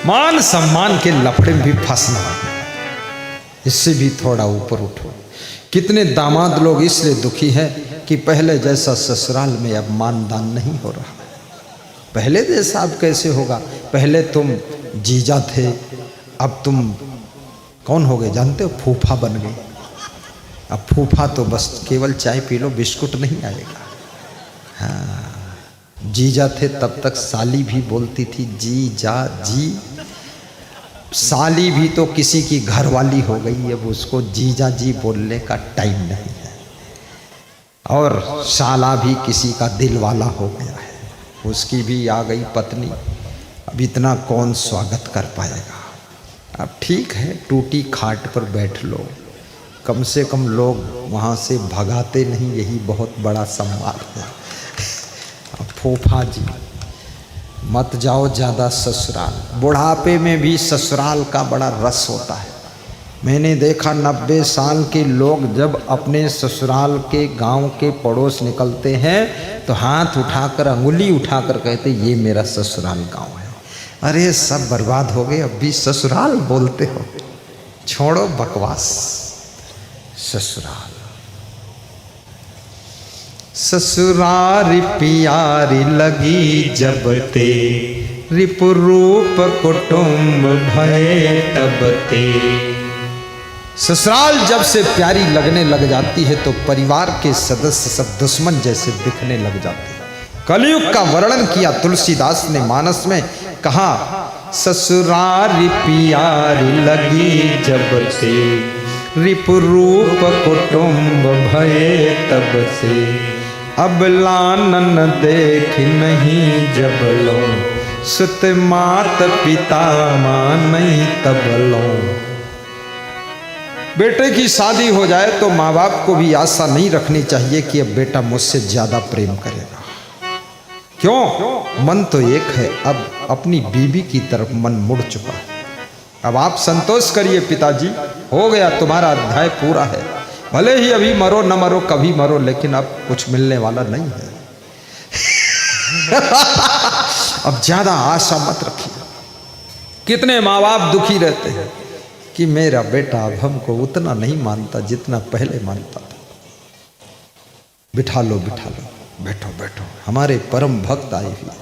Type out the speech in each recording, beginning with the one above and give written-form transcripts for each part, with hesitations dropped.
मान सम्मान के लफड़े में भी फंसना, इससे भी थोड़ा ऊपर उठो। कितने दामाद लोग इसलिए दुखी हैं कि पहले जैसा ससुराल में अब मानदान नहीं हो रहा। पहले जैसा अब कैसे होगा? पहले तुम जीजा थे, अब तुम कौन हो गए जानते हो? फूफा बन गए। अब फूफा तो बस केवल चाय पी लो, बिस्कुट नहीं आएगा। हाँ, जीजा थे तब तक साली भी बोलती थी जी जा जी। साली भी तो किसी की घरवाली हो गई, अब उसको जीजा जी बोलने का टाइम नहीं है। और साला भी किसी का दिल वाला हो गया है, उसकी भी आ गई पत्नी। अब इतना कौन स्वागत कर पाएगा? अब ठीक है, टूटी खाट पर बैठ लो, कम से कम लोग वहाँ से भगाते नहीं, यही बहुत बड़ा सम्मान है। अब फूफा जी मत जाओ ज़्यादा ससुराल, बुढ़ापे में भी ससुराल का बड़ा रस होता है। मैंने देखा 90 साल के लोग जब अपने ससुराल के गांव के पड़ोस निकलते हैं तो हाथ उठाकर, अंगुली उठाकर कहते ये मेरा ससुराल गांव है। अरे सब बर्बाद हो गए, अब भी ससुराल बोलते हो? छोड़ो बकवास। ससुराल ससुरारी प्यारी लगी जब ते, रिपुरूप कुटुंब भये तब ते। ससुराल जब से प्यारी लगने लग जाती है तो परिवार के सदस्य सब दुश्मन जैसे दिखने लग जाते हैं। कलयुग का वर्णन किया तुलसीदास ने मानस में, कहा ससुरारी प्यारी लगी जब से, रिपुरूप कुटुंब भये तब से। अब लानन देख नहीं जब लो, सुत मात पिता मानई तब लो। बेटे की शादी हो जाए तो माँ बाप को भी आशा नहीं रखनी चाहिए कि अब बेटा मुझसे ज्यादा प्रेम करेगा। क्यों? मन तो एक है, अब अपनी बीवी की तरफ मन मुड़ चुका है। अब आप संतोष करिए पिताजी, हो गया, तुम्हारा अध्याय पूरा है। भले ही अभी मरो न मरो, कभी मरो, लेकिन अब कुछ मिलने वाला नहीं है। अब ज्यादा आशा मत रखिए। कितने माँ बाप दुखी रहते हैं कि मेरा बेटा अब हमको उतना नहीं मानता जितना पहले मानता था। बिठा लो बिठा लो, बैठो बैठो, हमारे परम भक्त आए हुए।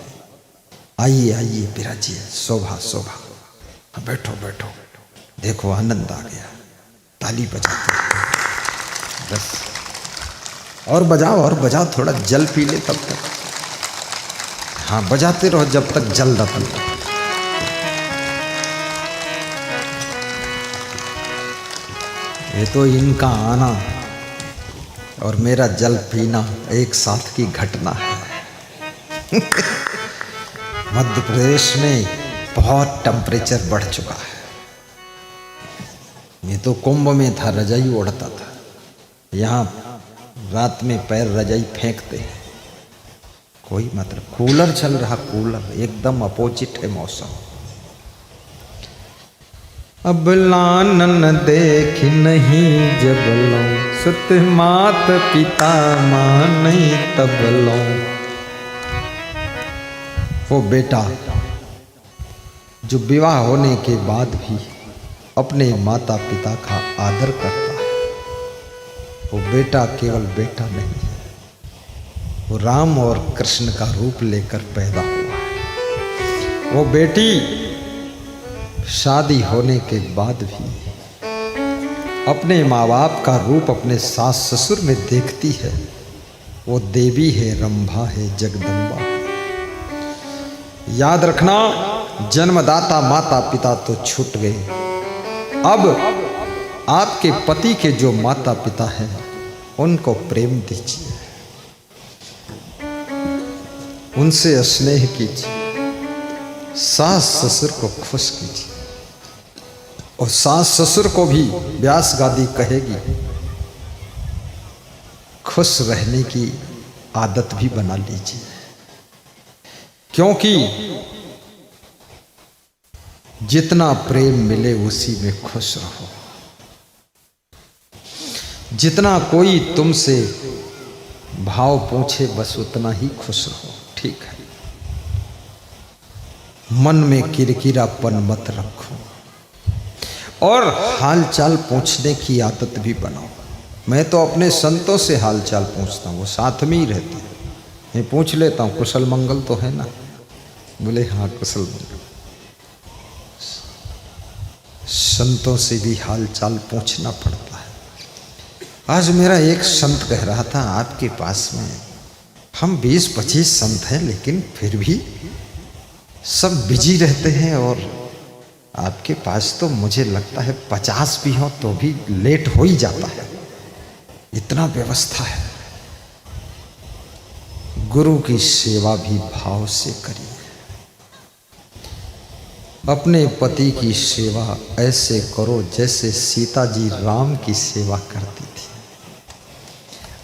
आइए आइए बिराजिए, शोभा शोभा, बैठो बैठो। देखो आनंद आ गया, ताली बजाते बस, और बजाओ, थोड़ा जल पी ले तब तक। हाँ, बजाते रहो जब तक जल न पी। ये तो इनका आना और मेरा जल पीना एक साथ की घटना है। मध्य प्रदेश में बहुत टेम्परेचर बढ़ चुका है। ये तो कुंभ में था, रजाई ओढ़ता था, यहाँ रात में पैर रजाई फेंकते हैं, कोई मतलब। कूलर चल रहा, कूलर, एकदम अपोजिट है मौसम। अब लानन देख नहीं जब लो, सुत मात पिता मानई तब लो। वो बेटा जो विवाह होने के बाद भी अपने माता पिता का आदर करता है, वो बेटा केवल बेटा नहीं है, वो राम और कृष्ण का रूप लेकर पैदा हुआ है। वो बेटी शादी होने के बाद भी अपने माँ बाप का रूप अपने सास ससुर में देखती है। वो देवी है, रंभा है, जगदम्बा है। याद रखना, जन्मदाता माता पिता तो छूट गए, अब आपके पति के जो माता पिता हैं उनको प्रेम दीजिए, उनसे स्नेह कीजिए, सास ससुर को खुश कीजिए। और सास ससुर को भी व्यास गादी कहेगी खुश रहने की आदत भी बना लीजिए, क्योंकि जितना प्रेम मिले उसी में खुश रहो। जितना कोई तुमसे भाव पूछे बस उतना ही खुश रहो, ठीक है। मन में किरकिरापन मत रखो और हाल चाल पूछने की आदत भी बनाओ। मैं तो अपने संतों से हाल चाल पूछता हूँ, वो साथ में ही रहते हैं। मैं पूछ लेता हूँ कुशल मंगल तो है ना, बोले हाँ कुशल मंगल। संतों से भी हाल चाल पूछना पड़ता है। आज मेरा एक संत कह रहा था, आपके पास में हम 20-25 संत हैं लेकिन फिर भी सब बिजी रहते हैं, और आपके पास तो मुझे लगता है 50 भी हो तो भी लेट हो ही जाता है, इतना व्यवस्था है। गुरु की सेवा भी भाव से करिए। अपने पति की सेवा ऐसे करो जैसे सीता जी राम की सेवा करती थी।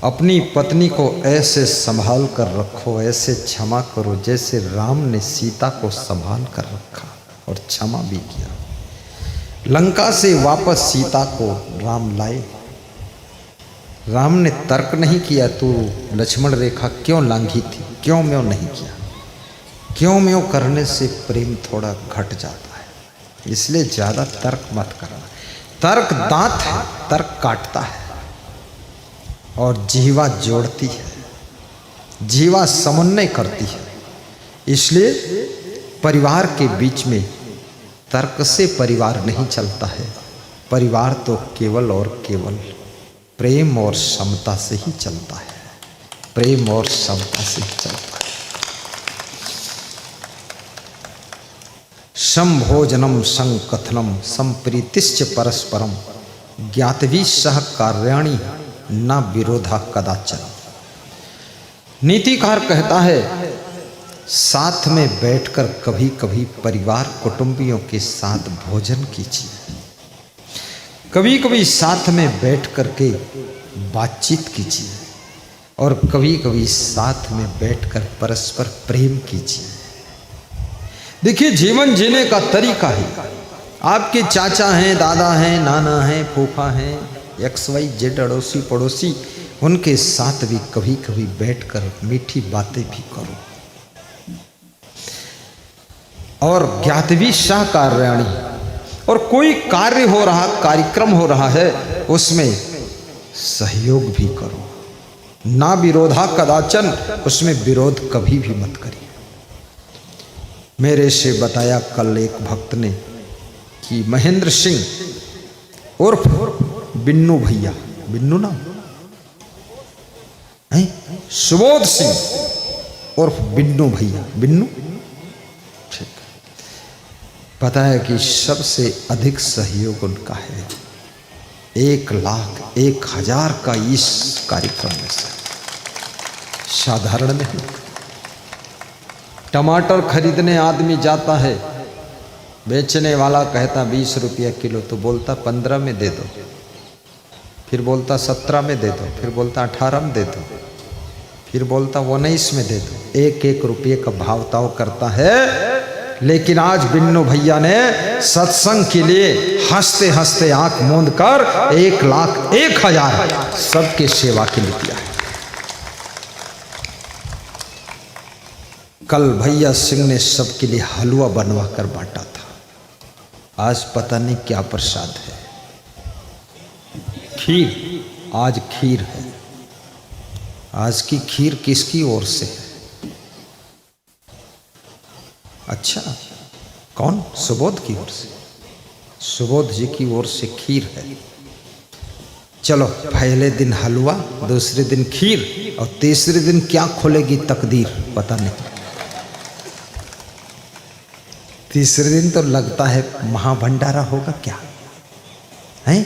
अपनी पत्नी को ऐसे संभाल कर रखो, ऐसे क्षमा करो जैसे राम ने सीता को संभाल कर रखा और क्षमा भी किया। लंका से वापस सीता को राम लाए। राम ने तर्क नहीं किया, तू लक्ष्मण रेखा क्यों लांघी थी, क्यों म्यों नहीं किया। क्यों म्यों करने से प्रेम थोड़ा घट जाता है, इसलिए ज़्यादा तर्क मत करना। तर्क दांत है, तर्क काटता है और जीवा जोड़ती है, जीवा समन्वय करती है। इसलिए परिवार के बीच में तर्क से परिवार नहीं चलता है। परिवार तो केवल और केवल प्रेम और समता से ही चलता है, प्रेम और समता से ही चलता है। संभोजनम संकथनम संप्रीतिश्च परस्परम ज्ञातवी सह कार्याणि न विरोधा कदाचन। नीतिकार कहता है, साथ में बैठकर कभी कभी परिवार कुटुंबियों के साथ भोजन कीजिए, कभी कभी साथ में बैठ कर के बातचीत कीजिए, और कभी कभी साथ में बैठकर परस्पर प्रेम कीजिए। देखिए, जीवन जीने का तरीका है। आपके चाचा हैं, दादा हैं, नाना हैं, फूफा हैं, XYZ अड़ोसी पड़ोसी, उनके साथ भी कभी कभी बैठकर मीठी बातें भी करो। और ज्ञातवी सह कार्याणि, और कोई कार्य हो रहा, कार्यक्रम हो रहा है, उसमें सहयोग भी करो। ना विरोधा कदाचन, उसमें विरोध कभी भी मत करिए। मेरे से बताया कल एक भक्त ने कि महेंद्र सिंह उर्फ बिन्नू भैया, बिन्नू नाम है, सुबोध सिंह उर्फ बिन्नू भैया, बिन्नू, ठीक। पता है कि सबसे अधिक सहयोग उनका है, 1,01,000 का इस कार्यक्रम में से, साधारण नहीं। टमाटर खरीदने आदमी जाता है, बेचने वाला कहता 20 रुपया किलो, तो बोलता 15 में दे दो, फिर बोलता 17 में दे दो, फिर बोलता 18 में दे दो, फिर बोलता 19 में दे दो। 1-1 रुपये का भाव ताव करता है। लेकिन आज बिन्नू भैया ने सत्संग के लिए हंसते हंसते आंख मूंद कर 1,01,000 सबके सेवा के लिए दिया है। कल भैया सिंह ने सबके लिए हलवा बनवा कर बांटा था। आज पता नहीं क्या प्रसाद है, खीर, आज खीर है। आज की खीर किसकी ओर से है? अच्छा, कौन? सुबोध की ओर से, सुबोध जी की ओर से खीर है। चलो, पहले दिन हलवा, दूसरे दिन खीर, और तीसरे दिन क्या खोलेगी तकदीर पता नहीं। तीसरे दिन तो लगता है महाभंडारा होगा। क्या है?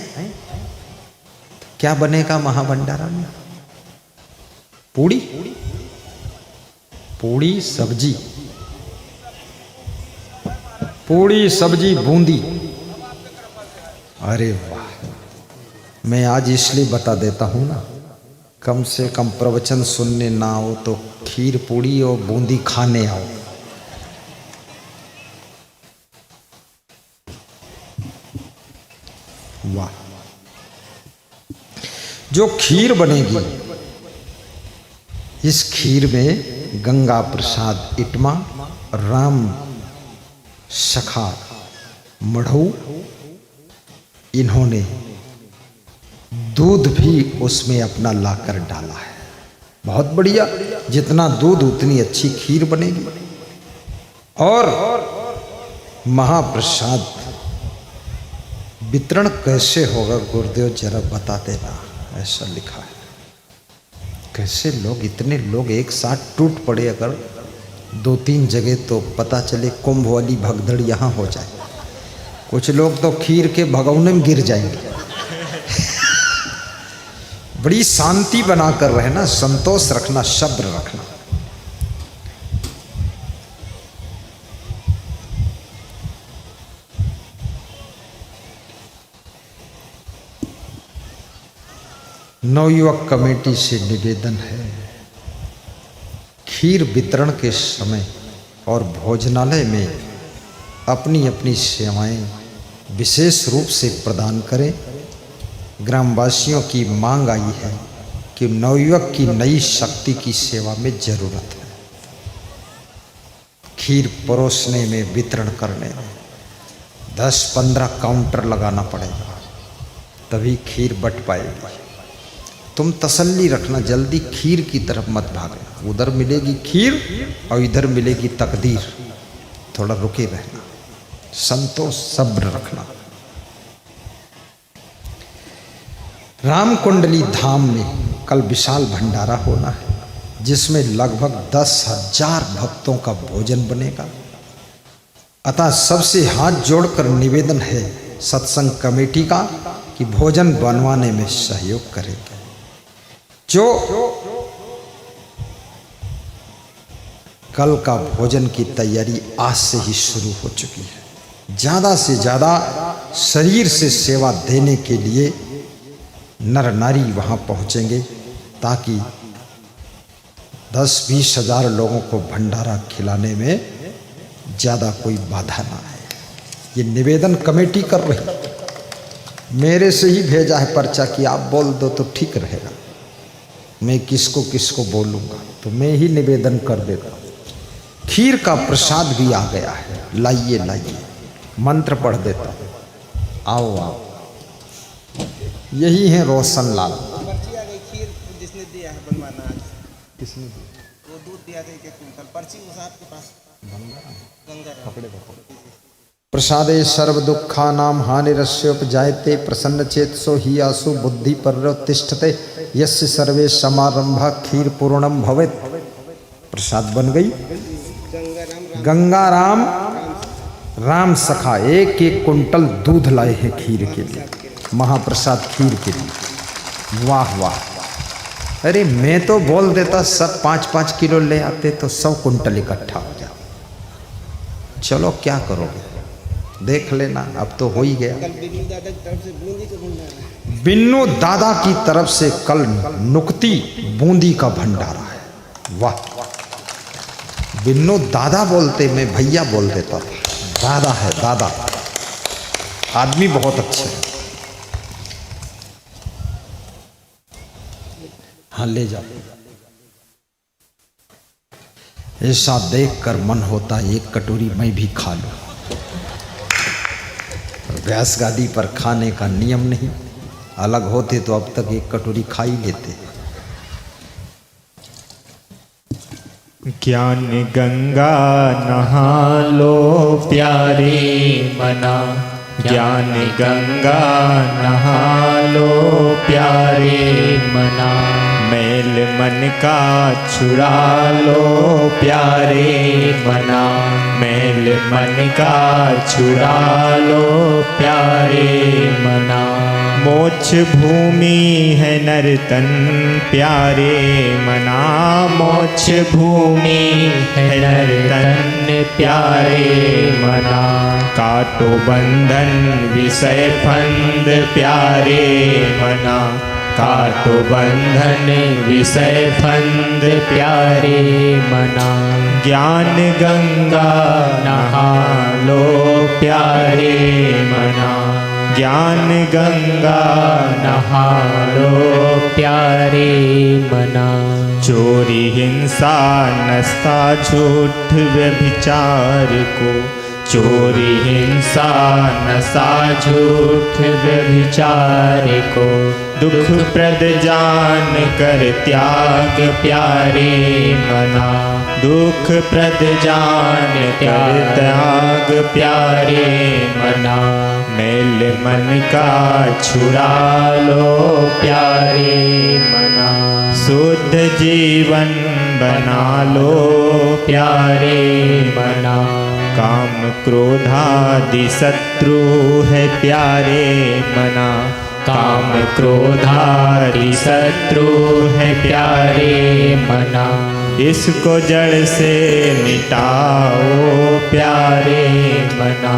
क्या बनेगा महाभंडारा में? पूड़ी, पूड़ी सब्जी, पूड़ी सब्जी बूंदी। अरे वाह! मैं आज इसलिए बता देता हूं ना, कम से कम प्रवचन सुनने ना आओ तो खीर पूड़ी और बूंदी खाने आओ। वाह! जो खीर बनेगी, इस खीर में गंगा प्रसाद इटमा, राम सखा मढ़ऊ, इन्होंने दूध भी उसमें अपना लाकर डाला है। बहुत बढ़िया, जितना दूध उतनी अच्छी खीर बनेगी। और महाप्रसाद वितरण कैसे होगा गुरुदेव जरा बता देना, ऐसा लिखा है। कैसे लोग, इतने लोग एक साथ टूट पड़े अगर 2-3 जगह, तो पता चले कुंभ वाली भगदड़ यहाँ हो जाए। कुछ लोग तो खीर के भगौने में गिर जाएंगे। बड़ी शांति बनाकर रहना, संतोष रखना, सब्र रखना। नवयुवक कमेटी से निवेदन है, खीर वितरण के समय और भोजनालय में अपनी अपनी सेवाएं विशेष रूप से प्रदान करें। ग्रामवासियों की मांग आई है कि नवयुवक की नई शक्ति की सेवा में जरूरत है। खीर परोसने में, वितरण करने में 10-15 काउंटर लगाना पड़ेगा, तभी खीर बट पाएगी। तुम तसल्ली रखना, जल्दी खीर की तरफ मत भागना। उधर मिलेगी खीर और इधर मिलेगी तकदीर। थोड़ा रुके रहना, संतोष सब्र रखना। रामकुंडली धाम में कल विशाल भंडारा होना है, जिसमें लगभग 10,000 भक्तों का भोजन बनेगा। अतः सबसे हाथ जोड़कर निवेदन है सत्संग कमेटी का कि भोजन बनवाने में सहयोग करेंगे। जो कल का भोजन की तैयारी आज से ही शुरू हो चुकी है। ज़्यादा से ज़्यादा शरीर से सेवा देने के लिए नर नारी वहाँ पहुँचेंगे, ताकि 10-20 हज़ार लोगों को भंडारा खिलाने में ज़्यादा कोई बाधा ना आए। ये निवेदन कमेटी कर रही। मेरे से ही भेजा है पर्चा कि आप बोल दो तो ठीक रहेगा। मैं किसको किसको बोलूँगा, तो मैं ही निवेदन कर देता हूँ। खीर का प्रसाद भी आ गया है, लाइए लाइए। मंत्र पढ़ देता हूँ, आओ आओ। यही है रोशन लाल। पर्ची आ गई, खीर जिसने दिया है बनवाना आज। किसने दिया? वो दूध दिया था 1 कुंटल। पर्ची उस आपके पास गंगा पकड़े। प्रसादे सर्व दुखा नाम हानिरस्योपजायते प्रसन्न चेतसो ही आसु बुद्धि पर्यतिष्ठते यस्य सर्वे समारंभा खीर पूर्णम भवेत्। प्रसाद बन गई। गंगाराम राम सखा 1-1 कुंटल दूध लाए हैं खीर के लिए, महाप्रसाद खीर के लिए। वाह वाह। अरे मैं तो बोल देता सब 5-5 किलो ले आते तो 100 कुंटल इकट्ठा हो जाए। चलो क्या करोगे, देख लेना, अब तो हो ही गया। बिन्नू दादा की तरफ से कल नुक्ती बूंदी का भंडारा है। वाह, बिन्नू दादा बोलते, मैं भैया बोल देता था। दादा है, दादा। आदमी बहुत अच्छे हैं। हाँ ले जाओ। ऐसा देखकर मन होता है एक कटोरी मैं भी खा लूं। व्यास गादी पर खाने का नियम नहीं, अलग होते तो अब तक 1 कटोरी खा ही लेते। ज्ञान गंगा नहा लो प्यारे मना, ज्ञान गंगा नहा लो प्यारे मना, मैल मन का छुड़ा लो प्यारे मना, मैल मन का छुड़ा लो प्यारे मना। मोक्ष भूमि है नर्तन प्यारे मना, मोक्ष भूमि है नर्तन प्यारे मना। काटो बंधन विषय फंद प्यारे मना, काटो बंधन विषय फंद प्यारे मना। ज्ञान गंगा नहा लो प्यारे मना, ज्ञान गंगा नहा लो प्यारे मना। चोरी हिंसा नस्ता झूठ व्यभिचार को, चोरी हिंसा नशा झूठ व्यभिचार को दुख प्रद जान कर त्याग प्यारे मना। दुख प्रद जान कर त्याग प्यारे मना। मैल मन का छुड़ा लो प्यारे मना। शुद्ध जीवन बना लो प्यारे मना। काम क्रोधादि शत्रु है प्यारे मना। काम क्रोधादि शत्रु है प्यारे मना। इसको जड़ से मिटाओ प्यारे मना।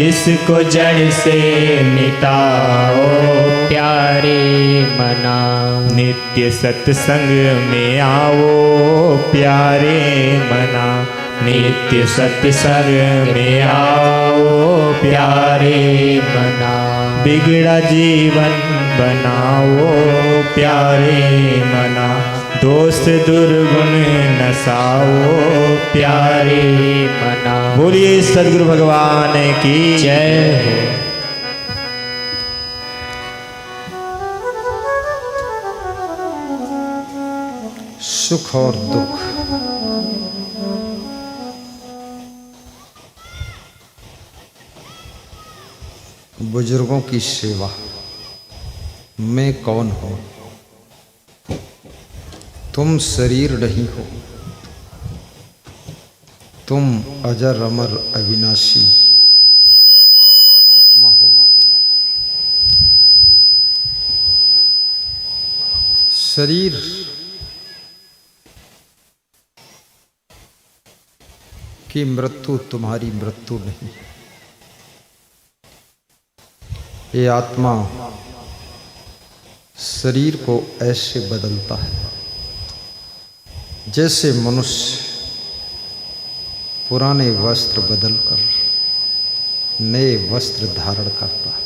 इसको जड़ से मिटाओ प्यारे मना। नित्य सत्संग में आओ प्यारे मना। नित्य सत्संग में आओ प्यारे मना। बिगड़ा जीवन बनाओ प्यारे मना। दोस्त दुर्गुण नसाओ प्यारे मना। बोलिए सद्गुरु भगवान की जय हो। सुख और दुख बुजुर्गों की सेवा मैं कौन हूं? तुम शरीर नहीं हो, तुम अजर अमर अविनाशी आत्मा हो। शरीर की मृत्यु तुम्हारी मृत्यु नहीं। ये आत्मा शरीर को ऐसे बदलता है जैसे मनुष्य पुराने वस्त्र बदलकर नए वस्त्र धारण करता है।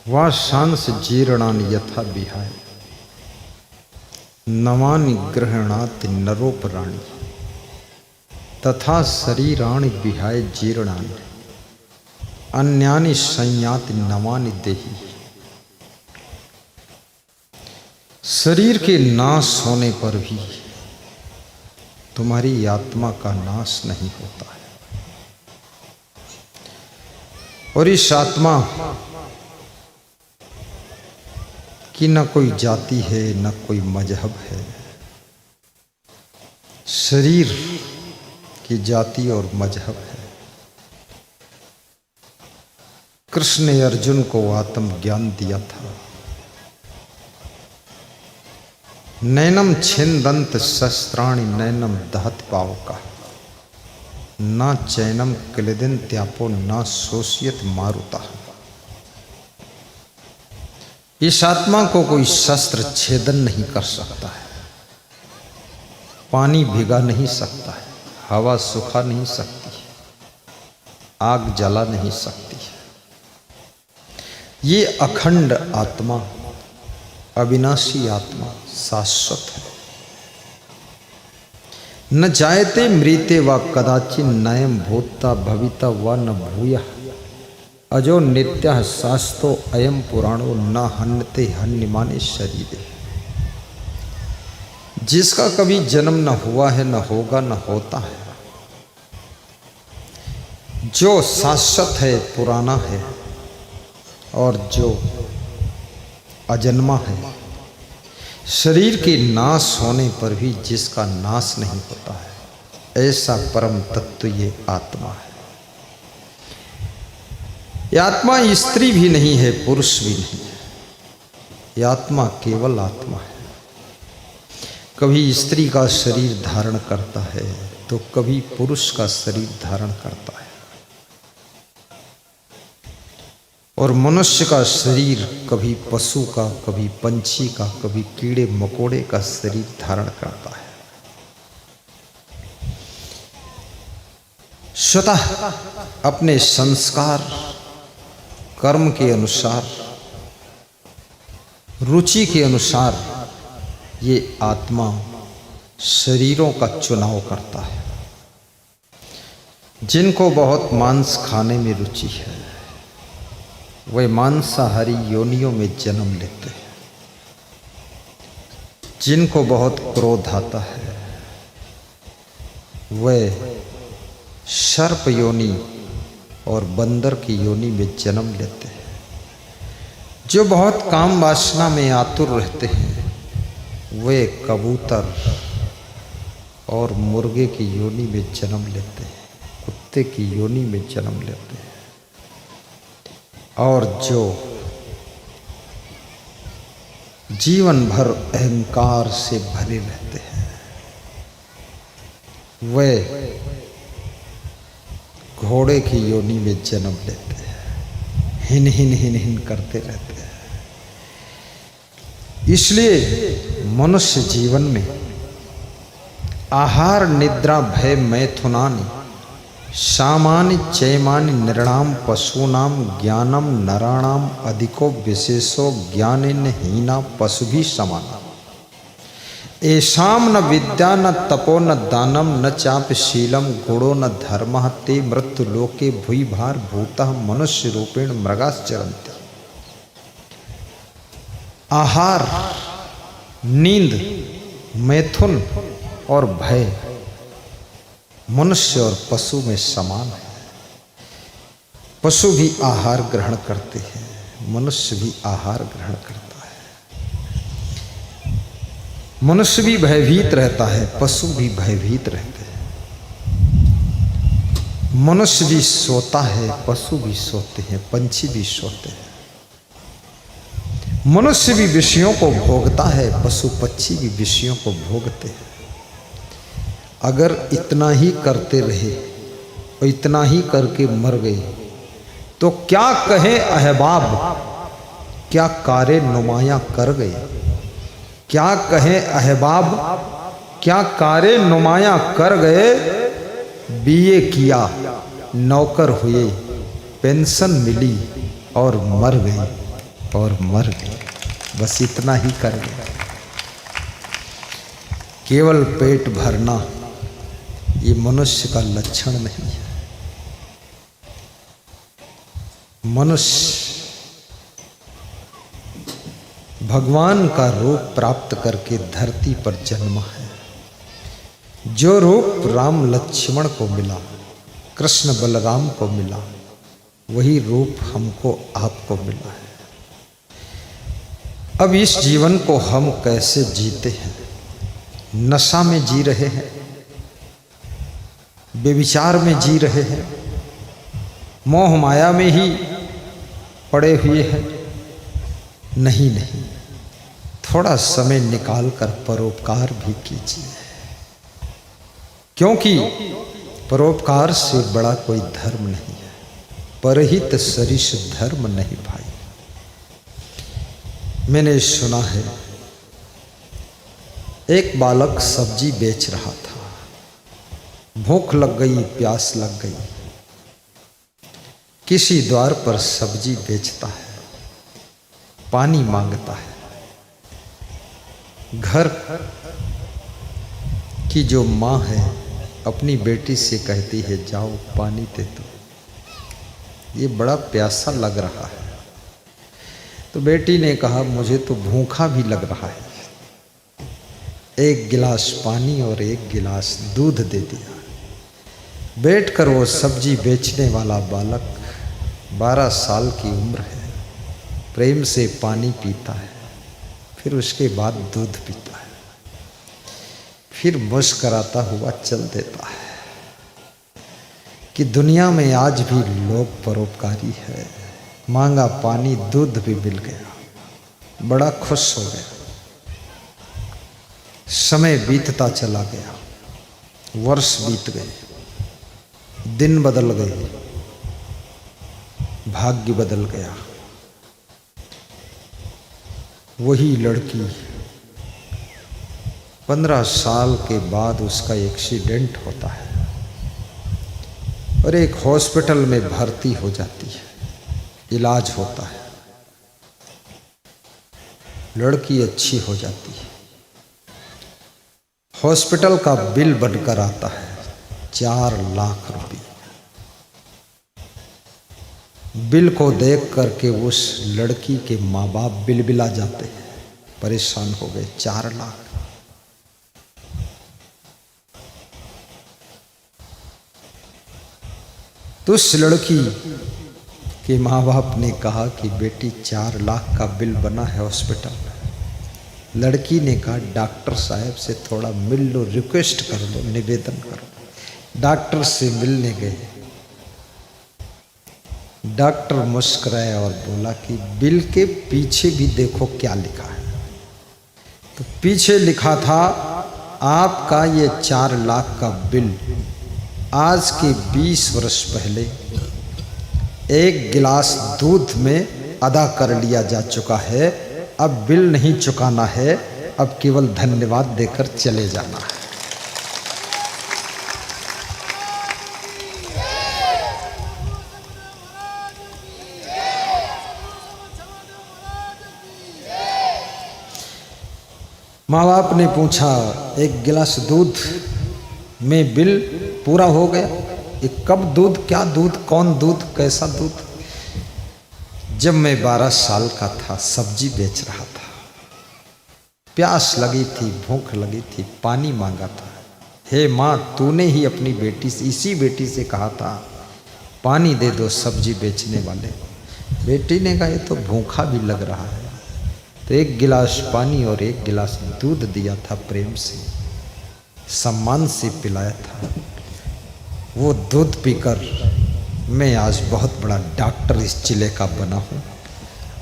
वाशांस जीर्णानि यथा विहाय नवानि गृह्णाति नरोपराणि तथा शरीराणि विहाय जीर्णानि अन्यानि संयाति नवानि देहि। शरीर के नाश होने पर भी तुम्हारी आत्मा का नाश नहीं होता है। और इस आत्मा की न कोई जाति है न कोई मजहब है। शरीर की जाति और मजहब है। कृष्ण ने अर्जुन को आत्मज्ञान दिया था। नैनम छिन्दन्त शस्त्राणि नैनम दहत पावका न चैनम क्लेदिन त्यापो न शोषियत मारुता। इस आत्मा को कोई शस्त्र छेदन नहीं कर सकता है, पानी भिगा नहीं सकता है, हवा सुखा नहीं सकती, आग जला नहीं सकती। ये अखंड आत्मा, अविनाशी आत्मा शाश्वत है। न जायते मृते व कदाचिन नयम भूता भविता व न भूयः अजो नित्यः शास्तो अयम पुराणो न हन्यते हन्यमाने शरीरे। जिसका कभी जन्म न हुआ है, न होगा, न होता है, जो शाश्वत है, पुराना है और जो अजन्मा है, शरीर के नाश होने पर भी जिसका नाश नहीं होता है, ऐसा परम तत्व ये आत्मा है। ये आत्मा स्त्री भी नहीं है, पुरुष भी नहीं है। ये आत्मा केवल आत्मा है। कभी स्त्री का शरीर धारण करता है तो कभी पुरुष का शरीर धारण करता है। और मनुष्य का शरीर कभी पशु का, कभी पंछी का, कभी कीड़े मकोड़े का शरीर धारण करता है। स्वतः अपने संस्कार कर्म के अनुसार, रुचि के अनुसार ये आत्मा शरीरों का चुनाव करता है। जिनको बहुत मांस खाने में रुचि है वे मांसाहारी योनियों में जन्म लेते हैं। जिनको बहुत क्रोध आता है वे सर्प योनि और बंदर की योनि में जन्म लेते हैं। जो बहुत काम वासना में आतुर रहते हैं वे कबूतर और मुर्गे की योनि में जन्म लेते हैं, कुत्ते की योनि में जन्म लेते हैं। और जो जीवन भर अहंकार से भरे रहते हैं वे घोड़े की योनि में जन्म लेते हैं, हिन हिन हिन हिन करते रहते हैं। इसलिए मनुष्य जीवन में आहार निद्रा भय मैथुनानि सामानि चैमानि नृणाम पशूनाम ज्ञानम नराणाम अधिको विशेषो ज्ञानेन हीना पशुभिः समाना। एषाम न विद्या न तपो न दानम न चापि शीलम गुणो न धर्मः ते मृत्युलोके भूयिभार भूतः मनुष्य रूपेण मृगाश्चरन्ति। आहार, नींद, मैथुन और भय मनुष्य और पशु में समान है। पशु भी आहार ग्रहण करते हैं, मनुष्य भी आहार ग्रहण करता है। मनुष्य भी भयभीत रहता है, पशु भी भयभीत रहते हैं। मनुष्य भी सोता है, पशु भी सोते हैं, पंछी भी सोते हैं। मनुष्य भी विषयों को भोगता है, पशु पक्षी भी विषयों को भोगते हैं। अगर इतना ही करते रहे और इतना ही करके मर गए तो क्या कहे अहबाब, क्या कारे नुमाया कर गए। क्या कहे अहबाब, क्या कारे नुमाया कर गए। बीए किया, नौकर हुए, पेंशन मिली और मर गए और मर गए। बस इतना ही कर गए। केवल पेट भरना ये मनुष्य का लक्षण नहीं है। मनुष्य भगवान का रूप प्राप्त करके धरती पर जन्मा है। जो रूप राम लक्ष्मण को मिला, कृष्ण बलराम को मिला, वही रूप हमको आपको मिला है। अब इस जीवन को हम कैसे जीते हैं? नशा में जी रहे हैं, बेविचार में जी रहे हैं, मोह माया में ही पड़े हुए हैं। नहीं नहीं, थोड़ा समय निकाल कर परोपकार भी कीजिए, क्योंकि परोपकार से बड़ा कोई धर्म नहीं है। परहित सरिस धर्म नहीं भाई। मैंने सुना है एक बालक सब्जी बेच रहा था। भूख लग गई, प्यास लग गई, किसी द्वार पर सब्जी बेचता है, पानी मांगता है। घर की जो माँ है अपनी बेटी से कहती है जाओ पानी दे दो, ये बड़ा प्यासा लग रहा है। तो बेटी ने कहा मुझे तो भूखा भी लग रहा है। एक गिलास पानी और एक गिलास दूध दे दिया। बैठकर वो सब्जी बेचने वाला बालक 12 साल की उम्र है, प्रेम से पानी पीता है, फिर उसके बाद दूध पीता है, फिर मुस्कराता हुआ चल देता है कि दुनिया में आज भी लोग परोपकारी है। मांगा पानी, दूध भी मिल गया, बड़ा खुश हो गया। समय बीतता चला गया, वर्ष बीत गए, दिन बदल गए, भाग्य बदल गया। वही लड़की 15 साल के बाद उसका एक्सीडेंट होता है और एक हॉस्पिटल में भर्ती हो जाती है, इलाज होता है, लड़की अच्छी हो जाती है। हॉस्पिटल का बिल बनकर आता है 4 लाख रुपये। बिल को देख करके उस लड़की के माँ बाप बिलबिला जाते हैं, परेशान हो गए। 4 लाख। तो उस लड़की के माँ बाप ने कहा कि बेटी 4 लाख का बिल बना है हॉस्पिटल में। लड़की ने कहा डॉक्टर साहब से थोड़ा मिल लो, रिक्वेस्ट कर लो, निवेदन करो। डॉक्टर से मिलने गए। डॉक्टर मुस्कुराया और बोला कि बिल के पीछे भी देखो क्या लिखा है। तो पीछे लिखा था आपका ये 4 लाख का बिल आज के 20 वर्ष पहले 1 गिलास दूध में अदा कर लिया जा चुका है। अब बिल नहीं चुकाना है, अब केवल धन्यवाद देकर चले जाना है। माँ बाप ने पूछा 1 गिलास दूध में बिल पूरा हो गया? ये कब दूध, क्या दूध, कौन दूध, कैसा दूध? जब मैं 12 साल का था, सब्जी बेच रहा था, प्यास लगी थी, भूख लगी थी, पानी मांगा था। हे माँ, तूने ही अपनी बेटी से, इसी बेटी से कहा था पानी दे दो सब्जी बेचने वाले। बेटी ने कहा ये तो भूखा भी लग रहा है। तो 1 गिलास पानी और 1 गिलास दूध दिया था, प्रेम से, सम्मान से पिलाया था। वो दूध पीकर मैं आज बहुत बड़ा डॉक्टर इस जिले का बना हूँ,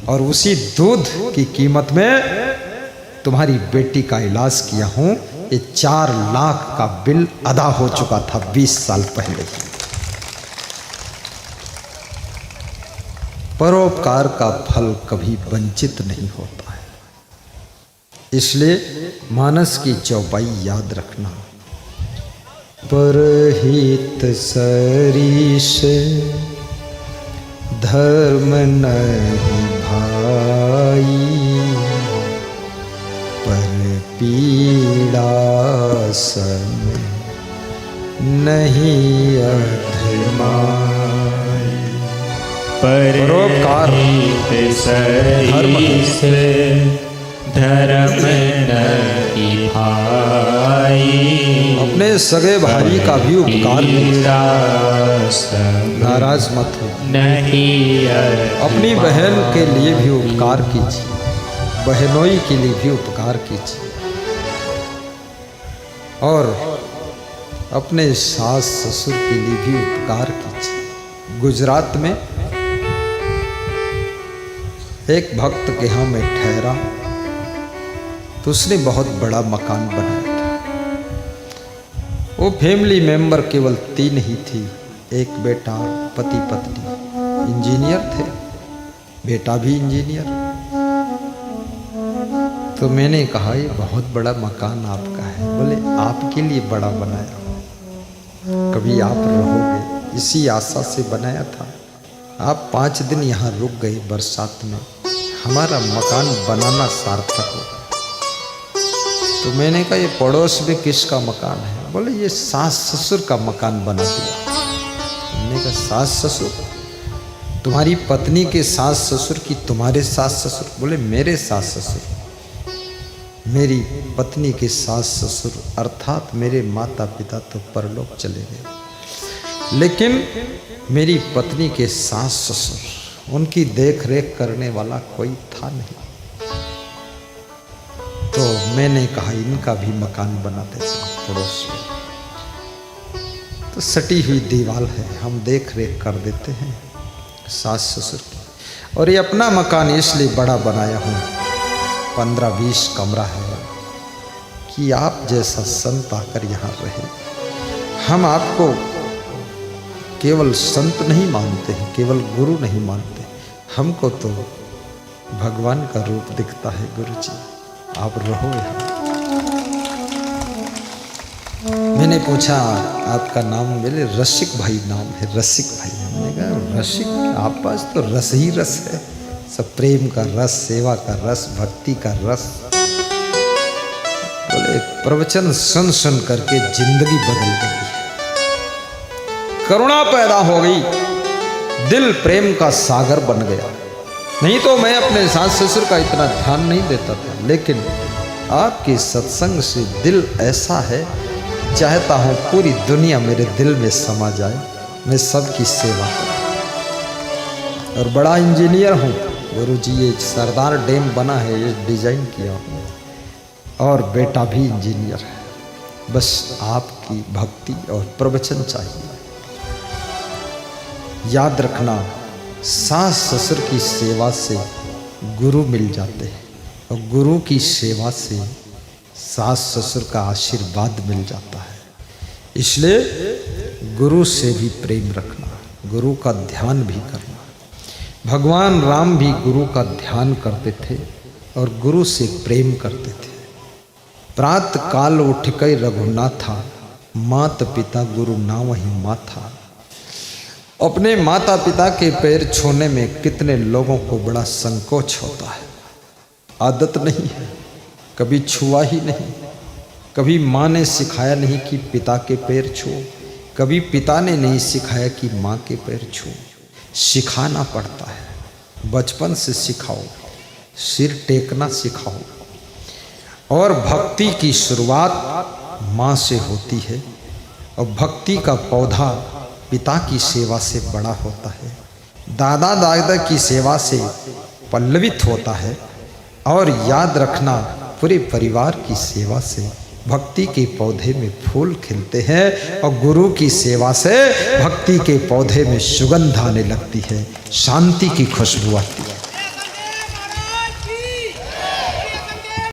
और उसी दूध की कीमत में तुम्हारी बेटी का इलाज किया हूँ। ये 4 लाख का बिल अदा हो चुका था 20 साल पहले। परोपकार का फल कभी वंचित नहीं होता है, इसलिए मानस की चौपाई याद रखना। परहित सरीस धर्म नहीं भाई, पर पीड़ा सम नहीं अधमाई। परोपकार धर्म नहीं भाई, अपने सगे भाई का भी उपकार नाराज मत हो। नहीं अपनी बहन के लिए भी उपकार कीजिए, बहनोई के लिए भी उपकार कीजिए, और अपने सास ससुर के लिए भी उपकार कीजिए। गुजरात में एक भक्त के यहाँ मैं ठहरा, तो उसने बहुत बड़ा मकान बनाया था। वो फैमिली मेंबर केवल 3 ही थी, एक बेटा, पति पत्नी, इंजीनियर थे, बेटा भी इंजीनियर। तो मैंने कहा ये बहुत बड़ा मकान आपका है। बोले आपके लिए बड़ा बनाया, कभी आप रहोगे, इसी आशा से बनाया था। आप 5 दिन यहाँ रुक गए बरसात में, हमारा मकान बनाना सार्थक हो। तो मैंने कहा ये पड़ोस में किसका मकान है? बोले ये सास ससुर का मकान बना दिया। मैंने कहा सास ससुर? तुम्हारी पत्नी के सास ससुर की तुम्हारे सास ससुर? बोले मेरे सास ससुर। मेरी पत्नी के सास ससुर अर्थात मेरे माता पिता तो परलोक चले गए, लेकिन मेरी पत्नी के सास ससुर, उनकी देख रेख करने वाला कोई था नहीं। तो मैंने कहा इनका भी मकान बना देता हूँ पड़ोस में। तो सटी हुई दीवार है, हम देख रेख कर देते हैं सास ससुर की। और ये अपना मकान इसलिए बड़ा बनाया हूँ, 15-20 कमरा है, कि आप जैसा संत आकर यहाँ रहे। हम आपको केवल संत नहीं मानते हैं, केवल गुरु नहीं मानते, हमको तो भगवान का रूप दिखता है। गुरु जी आप रहो यहाँ। मैंने पूछा आपका नाम? बोले रसिक भाई नाम है, रसिक भाई। हमने कहा रसिक, आप पास तो रस ही रस है, सब प्रेम का रस, सेवा का रस, भक्ति का रस। बोले प्रवचन सुन सुन करके जिंदगी बदल गई है, करुणा पैदा हो गई, दिल प्रेम का सागर बन गया। नहीं तो मैं अपने सास ससुर का इतना ध्यान नहीं देता था, लेकिन आपके सत्संग से दिल ऐसा है, चाहता हूँ पूरी दुनिया मेरे दिल में समा जाए, मैं सबकी सेवा करूँ। और बड़ा इंजीनियर हूँ गुरु जी, ये सरदार डैम बना है, ये डिजाइन किया हूँ, और बेटा भी इंजीनियर है। बस आपकी भक्ति और प्रवचन चाहिए। याद रखना, सास ससुर की सेवा से गुरु मिल जाते हैं, और गुरु की सेवा से सास ससुर का आशीर्वाद मिल जाता है। इसलिए गुरु से भी प्रेम रखना, गुरु का ध्यान भी करना। भगवान राम भी गुरु का ध्यान करते थे और गुरु से प्रेम करते थे। प्रात काल उठ कर रघुनाथा, मात पिता गुरु ना वही माथा। अपने माता पिता के पैर छूने में कितने लोगों को बड़ा संकोच होता है, आदत नहीं है, कभी छुआ ही नहीं, कभी माँ ने सिखाया नहीं कि पिता के पैर छू, कभी पिता ने नहीं सिखाया कि माँ के पैर छू। सिखाना पड़ता है, बचपन से सिखाओ, सिर टेकना सिखाओ। और भक्ति की शुरुआत माँ से होती है, और भक्ति का पौधा पिता की सेवा से बड़ा होता है, दादा दादा की सेवा से पल्लवित होता है। और याद रखना, पूरे परिवार की सेवा से भक्ति के पौधे में फूल खिलते हैं, और गुरु की सेवा से भक्ति के पौधे में सुगंध आने लगती है, शांति की खुशबू आती है।